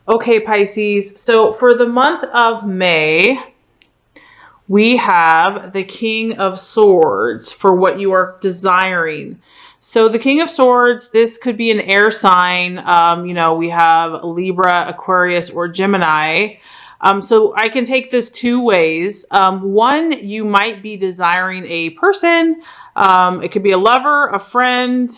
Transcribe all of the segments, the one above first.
Okay, Pisces. So for the month of May, we have the King of Swords for what you are desiring. So the King of Swords, this could be an air sign. We have Libra, Aquarius, or Gemini. So I can take this two ways. One, you might be desiring a person. It could be a lover, a friend,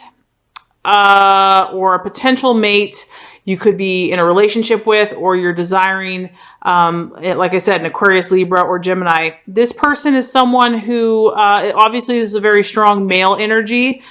or a potential mate you could be in a relationship with, or you're desiring, like I said, an Aquarius, Libra, or Gemini. This person is someone who, obviously this is a very strong male energy.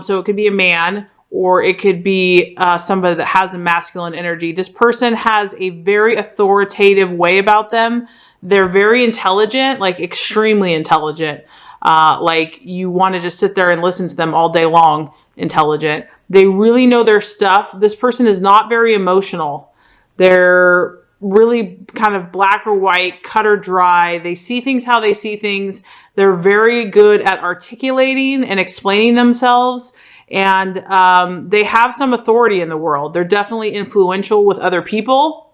So it could be a man, or it could be somebody that has a masculine energy. This person has a very authoritative way about them. They're very intelligent, like extremely intelligent. Like you want to just sit there and listen to them all day long. Intelligent. They really know their stuff. This person is not very emotional. They're really kind of black or white, cut or dry. They see things how they see things. They're very good at articulating and explaining themselves. And they have some authority in the world. They're definitely influential with other people.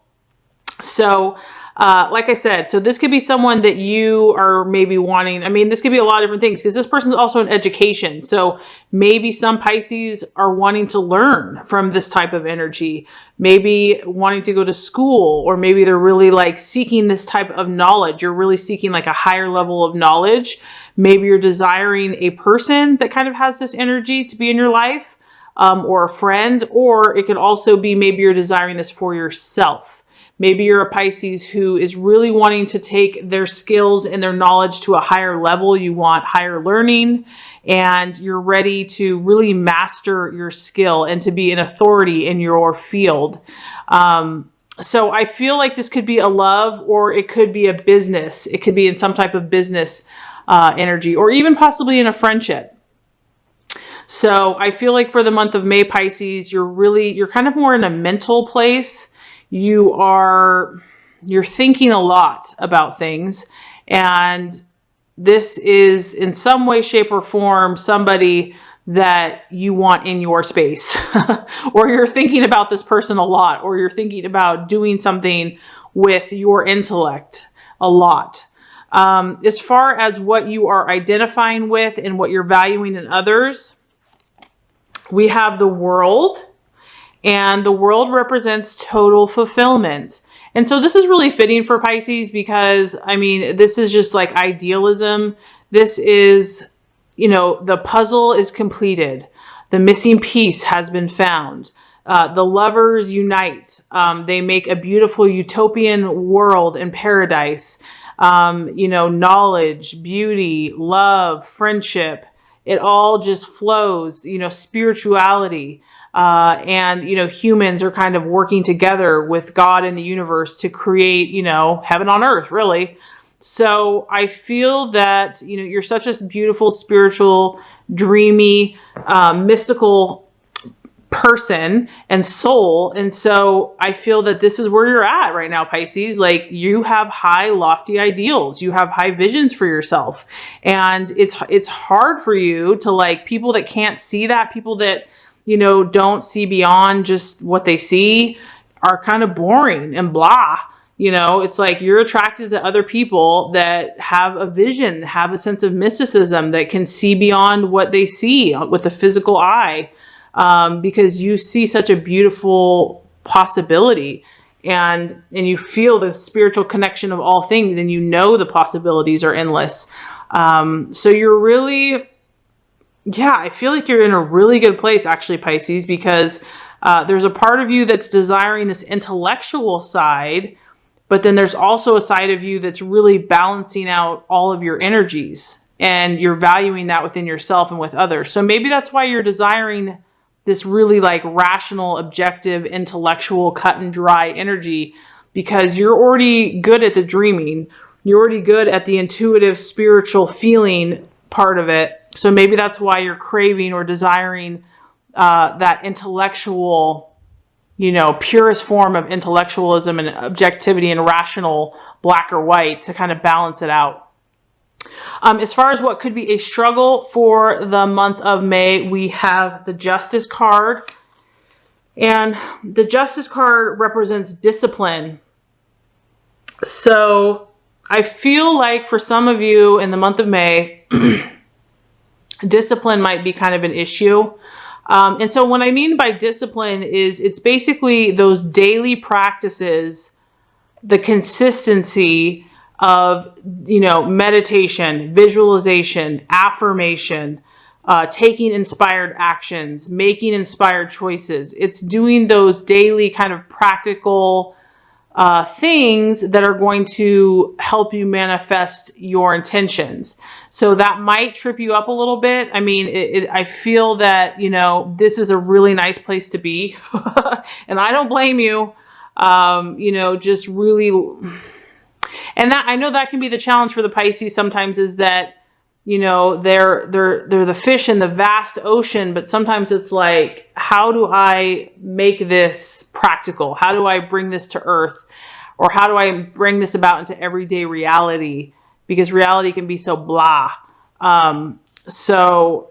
So like I said, so this could be someone that you are maybe wanting. I mean, this could be a lot of different things because this person is also in education. So maybe some Pisces are wanting to learn from this type of energy, maybe wanting to go to school, or maybe they're really like seeking this type of knowledge. You're really seeking like a higher level of knowledge. Maybe you're desiring a person that kind of has this energy to be in your life, or a friend, or it could also be maybe you're desiring this for yourself. Maybe you're a Pisces who is really wanting to take their skills and their knowledge to a higher level. You want higher learning, and you're ready to really master your skill and to be an authority in your field. So I feel like this could be a love, or it could be a business. It could be in some type of business energy, or even possibly in a friendship. So I feel like for the month of May, Pisces, you're kind of more in a mental place. You're thinking a lot about things, and this is in some way, shape, or form somebody that you want in your space. Or you're thinking about this person a lot, or you're thinking about doing something with your intellect a lot. As far as what you are identifying with and what you're valuing in others, we have the World. And the World represents total fulfillment. And so this is really fitting for Pisces because, I mean, this is just like idealism. This is, the puzzle is completed. The missing piece has been found. The lovers unite. They make a beautiful utopian world and paradise. Knowledge, beauty, love, friendship. It all just flows, spirituality. And humans are kind of working together with God and the universe to create, heaven on earth, really. So I feel that, you're such a beautiful, spiritual, dreamy, mystical person and soul. And so I feel that this is where you're at right now, Pisces. Like, you have high, lofty ideals. You have high visions for yourself. And it's hard for you to, like, people that can't see that, people that, don't see beyond just what they see, are kind of boring and blah. It's like you're attracted to other people that have a vision, have a sense of mysticism, that can see beyond what they see with the physical eye, because you see such a beautiful possibility, and you feel the spiritual connection of all things, and the possibilities are endless. So you're really... Yeah, I feel like you're in a really good place, actually, Pisces, because there's a part of you that's desiring this intellectual side, but then there's also a side of you that's really balancing out all of your energies, and you're valuing that within yourself and with others. So maybe that's why you're desiring this really like rational, objective, intellectual, cut and dry energy, because you're already good at the dreaming. You're already good at the intuitive, spiritual feeling part of it. So maybe that's why you're craving or desiring that intellectual, purest form of intellectualism and objectivity and rational black or white to kind of balance it out. As far as what could be a struggle for the month of May, we have the Justice card. And the Justice card represents discipline. So I feel like for some of you in the month of May, discipline might be kind of an issue. And so what I mean by discipline is it's basically those daily practices, the consistency of, you know, meditation, visualization, affirmation, taking inspired actions, making inspired choices. It's doing those daily kind of practical things that are going to help you manifest your intentions. So that might trip you up a little bit. I mean, I feel that, you know, this is a really nice place to be. And I don't blame you. You know, just really, and that, I know that can be the challenge for the Pisces sometimes, is that, you know, they're the fish in the vast ocean, but sometimes it's like, how do I make this practical? How do I bring this to earth? Or how do I bring this about into everyday reality? Because reality can be so blah. So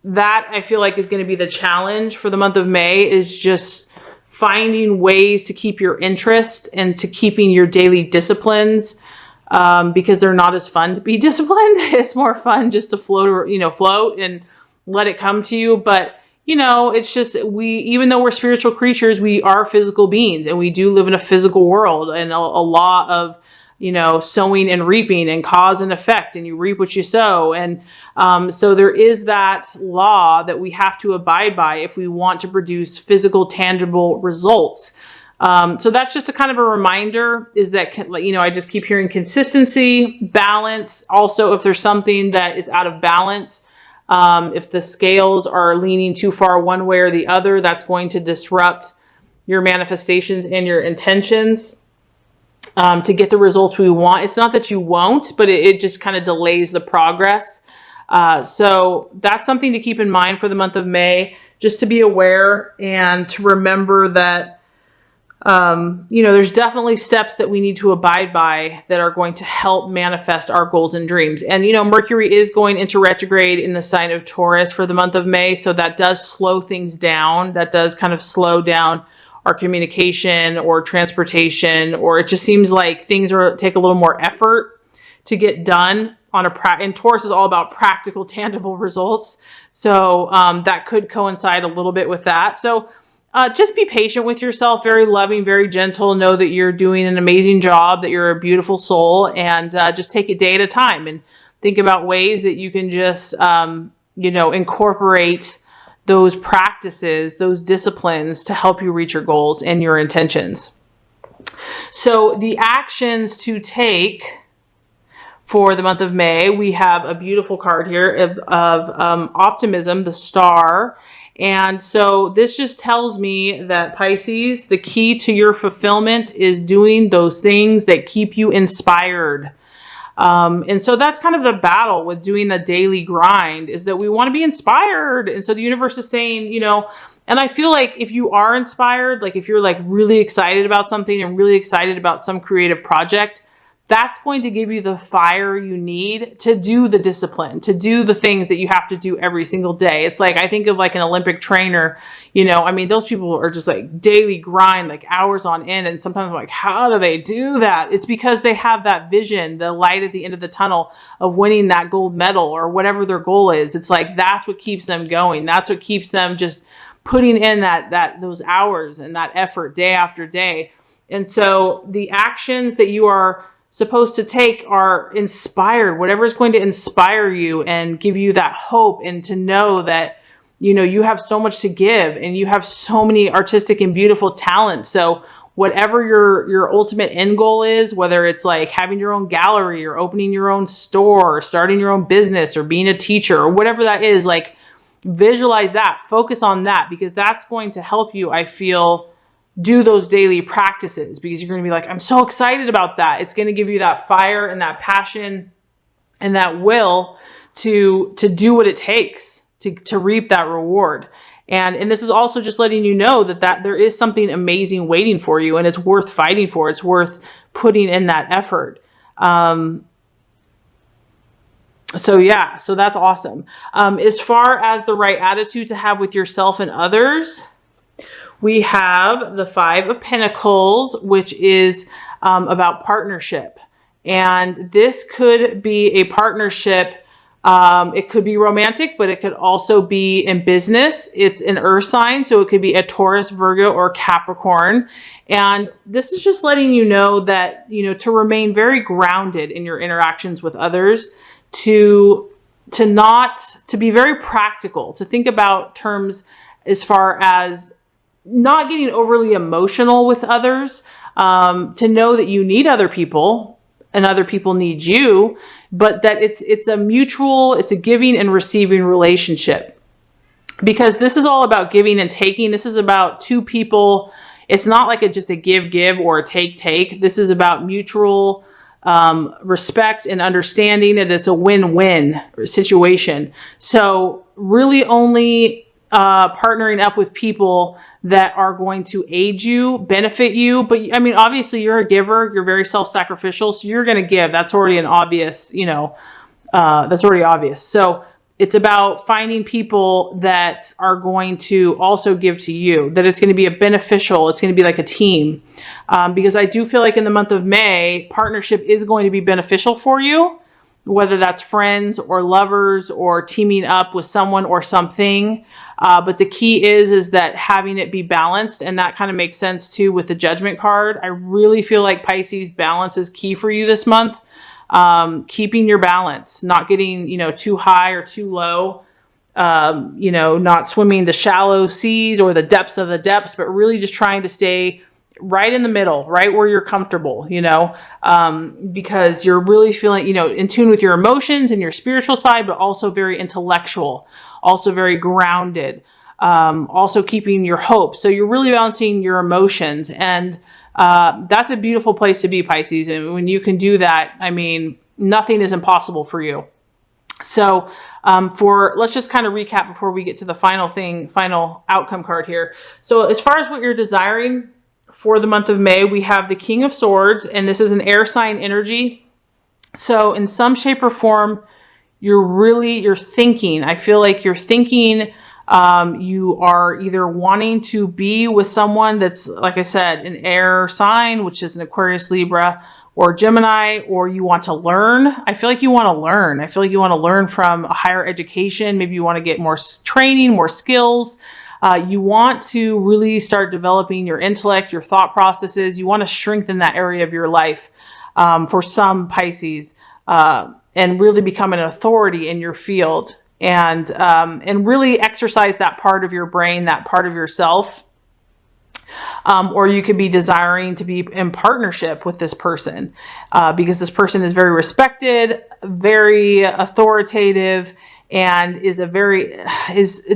that, I feel like, is going to be the challenge for the month of May, is just finding ways to keep your interest and to keeping your daily disciplines, because they're not as fun to be disciplined. It's more fun just to float, you know, float and let it come to you. But, you know, it's just, even though we're spiritual creatures, we are physical beings, and we do live in a physical world, and a lot of, you know, sowing and reaping, and cause and effect, and you reap what you sow. And so there is that law that we have to abide by if we want to produce physical, tangible results. So that's just a kind of a reminder, is that, you know, I just keep hearing consistency, balance. Also, if there's something that is out of balance, if the scales are leaning too far one way or the other, that's going to disrupt your manifestations and your intentions to get the results we want. It's not that you won't, but it just kind of delays the progress. So that's something to keep in mind for the month of May, just to be aware and to remember that, you know, there's definitely steps that we need to abide by that are going to help manifest our goals and dreams. And, you know, Mercury is going into retrograde in the sign of Taurus for the month of May. So that does slow things down. That does kind of slow down our communication or transportation, or it just seems like things take a little more effort to get done on and Taurus is all about practical, tangible results. So that could coincide a little bit with that. So just be patient with yourself, very loving, very gentle. Know that you're doing an amazing job, that you're a beautiful soul, and just take it day at a time and think about ways that you can just, you know, incorporate those practices, those disciplines to help you reach your goals and your intentions. So the actions to take for the month of May, we have a beautiful card here of optimism, the star. And so this just tells me that, Pisces, the key to your fulfillment is doing those things that keep you inspired. And so that's kind of the battle with doing the daily grind, is that we want to be inspired. And so the universe is saying, you know, and I feel like if you are inspired, like if you're like really excited about something and really excited about some creative project, that's going to give you the fire you need to do the discipline, to do the things that you have to do every single day. It's like, I think of like an Olympic trainer, you know, I mean, those people are just like daily grind, like hours on end. And sometimes I'm like, how do they do that? It's because they have that vision, the light at the end of the tunnel of winning that gold medal or whatever their goal is. It's like, that's what keeps them going. That's what keeps them just putting in those hours and that effort day after day. And so the actions that you are supposed to take are inspired, whatever is going to inspire you and give you that hope, and to know that, you know, you have so much to give and you have so many artistic and beautiful talents. So whatever your ultimate end goal is, whether it's like having your own gallery or opening your own store or starting your own business or being a teacher or whatever that is, like visualize that, focus on that, because that's going to help you, I feel, do those daily practices, because you're going to be like, I'm so excited about that. It's going to give you that fire and that passion and that will to do what it takes to reap that reward. And this is also just letting you know that there is something amazing waiting for you, and it's worth fighting for. It's worth putting in that effort. So yeah, so that's awesome. As far as the right attitude to have with yourself and others, we have the Five of Pentacles, which is about partnership. And this could be a partnership. It could be romantic, but it could also be in business. It's an earth sign, so it could be a Taurus, Virgo, or Capricorn. And this is just letting you know that, you know, to remain very grounded in your interactions with others, to be very practical, to think about terms as far as not getting overly emotional with others, to know that you need other people and other people need you, but that it's a mutual, it's a giving and receiving relationship. Because this is all about giving and taking. This is about two people. It's not like just a give or a take. This is about mutual respect and understanding that it's a win-win situation. So really only partnering up with people that are going to aid you, benefit you. But I mean, obviously you're a giver, you're very self-sacrificial, so you're going to give. That's already an obvious, you know, that's already obvious. So it's about finding people that are going to also give to you, that it's going to be a beneficial, it's going to be like a team. Because I do feel like in the month of May, partnership is going to be beneficial for you, whether that's friends or lovers or teaming up with someone or something. But the key is that having it be balanced, and that kind of makes sense too with the Judgment card. I really feel like Pisces, balance is key for you this month. Keeping your balance, not getting, you know, too high or too low, you know, not swimming the shallow seas or the depths of the depths, but really just trying to stay right in the middle, right where you're comfortable, you know, because you're really feeling, you know, in tune with your emotions and your spiritual side, but also very intellectual, also very grounded, also keeping your hope. So you're really balancing your emotions, and that's a beautiful place to be, Pisces. And when you can do that, I mean, nothing is impossible for you. So let's just kind of recap before we get to the final outcome card here. So as far as what you're desiring for the month of May, we have the King of Swords, and this is an air sign energy. So in some shape or form, you're thinking, I feel like you're thinking, you are either wanting to be with someone that's, like I said, an air sign, which is an Aquarius, Libra, or Gemini, or you want to learn. I feel like you want to learn. I feel like you want to learn from a higher education. Maybe you want to get more training, more skills. You want to really start developing your intellect, your thought processes. You want to strengthen that area of your life, for some Pisces, and really become an authority in your field, and really exercise that part of your brain, that part of yourself. Or you could be desiring to be in partnership with this person, because this person is very respected, very authoritative, and is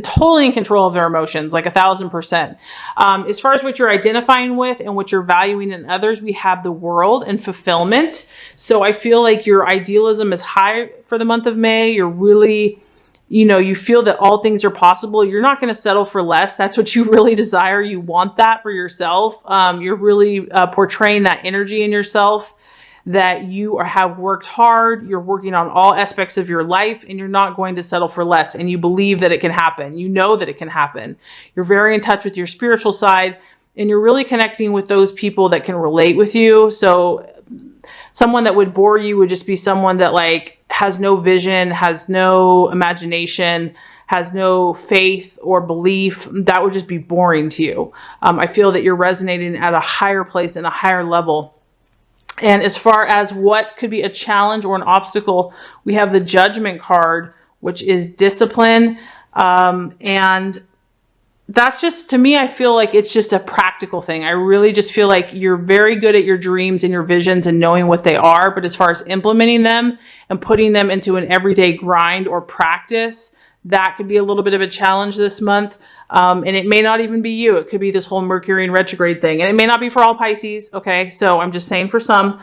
totally in control of their emotions, like 1000%. As far as what you're identifying with and what you're valuing in others, we have the World and fulfillment. So I feel like your idealism is high for the month of May. You're really, you know, you feel that all things are possible. You're not going to settle for less. That's what you really desire. You want that for yourself. You're really portraying that energy in yourself, that you have worked hard, you're working on all aspects of your life, and you're not going to settle for less. And you believe that it can happen. You know that it can happen. You're very in touch with your spiritual side, and you're really connecting with those people that can relate with you. So someone that would bore you would just be someone that like has no vision, has no imagination, has no faith or belief. That would just be boring to you. I feel that you're resonating at a higher place and a higher level. And as far as what could be a challenge or an obstacle, we have the Judgment card, which is discipline. And that's just, to me, I feel like it's just a practical thing. I really just feel like you're very good at your dreams and your visions and knowing what they are. But as far as implementing them and putting them into an everyday grind or practice, that could be a little bit of a challenge this month. And it may not even be you. It could be this whole Mercury in retrograde thing. And it may not be for all Pisces. Okay. So I'm just saying for some.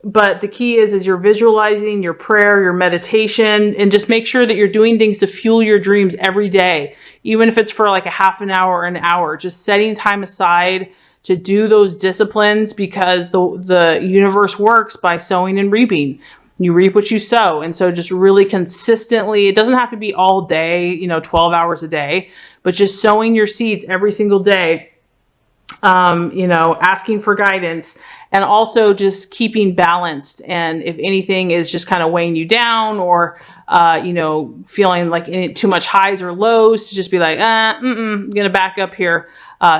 But the key is you're visualizing your prayer, your meditation, and just make sure that you're doing things to fuel your dreams every day. Even if it's for like a half an hour or an hour, just setting time aside to do those disciplines, because the universe works by sowing and reaping. You reap what you sow. And so just really consistently, it doesn't have to be all day, 12 hours a day, but just sowing your seeds every single day, asking for guidance, and also just keeping balanced. And if anything is just kind of weighing you down, or, feeling like too much highs or lows, to just be like, I'm going to back up here.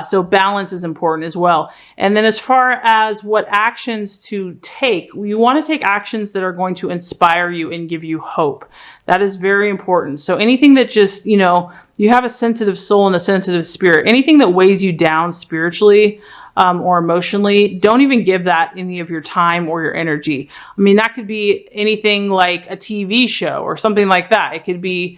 So balance is important as well. And then as far as what actions to take, you want to take actions that are going to inspire you and give you hope. That is very important. So anything that just, you have a sensitive soul and a sensitive spirit, anything that weighs you down spiritually, or emotionally, don't even give that any of your time or your energy. I mean, that could be anything like a TV show or something like that. It could be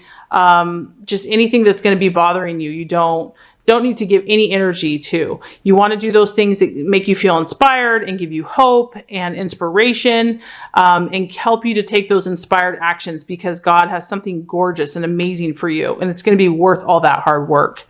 just anything that's going to be bothering you. You don't need to give any energy to. You want to do those things that make you feel inspired and give you hope and inspiration, and help you to take those inspired actions, because God has something gorgeous and amazing for you, and it's going to be worth all that hard work.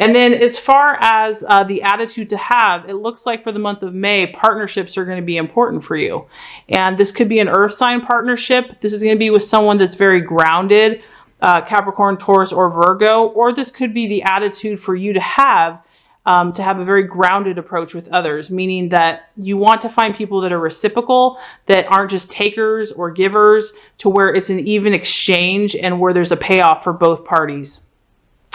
And then as far as the attitude to have, it looks like for the month of May, partnerships are going to be important for you. And this could be an earth sign partnership. This is going to be with someone that's very grounded, Capricorn, Taurus, or Virgo, or this could be the attitude for you to have a very grounded approach with others, meaning that you want to find people that are reciprocal, that aren't just takers or givers, to where it's an even exchange and where there's a payoff for both parties.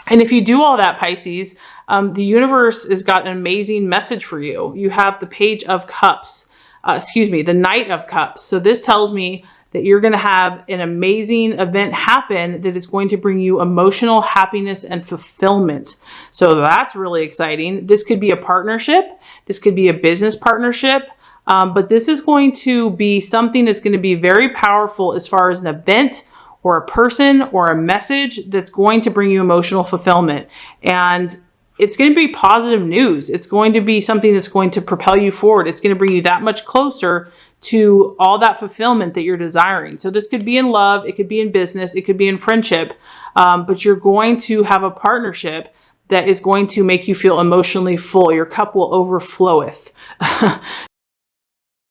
And if you do all that, Pisces, the universe has got an amazing message for you. You have the Page of Cups, the Knight of Cups. So this tells me that you're going to have an amazing event happen that is going to bring you emotional happiness and fulfillment. So that's really exciting. This could be a partnership. This could be a business partnership. But this is going to be something that's going to be very powerful as far as an event or a person or a message that's going to bring you emotional fulfillment. And it's going to be positive news. It's going to be something that's going to propel you forward. It's going to bring you that much closer to all that fulfillment that you're desiring. So this could be in love, it could be in business, it could be in friendship, but you're going to have a partnership that is going to make you feel emotionally full. Your cup will overfloweth.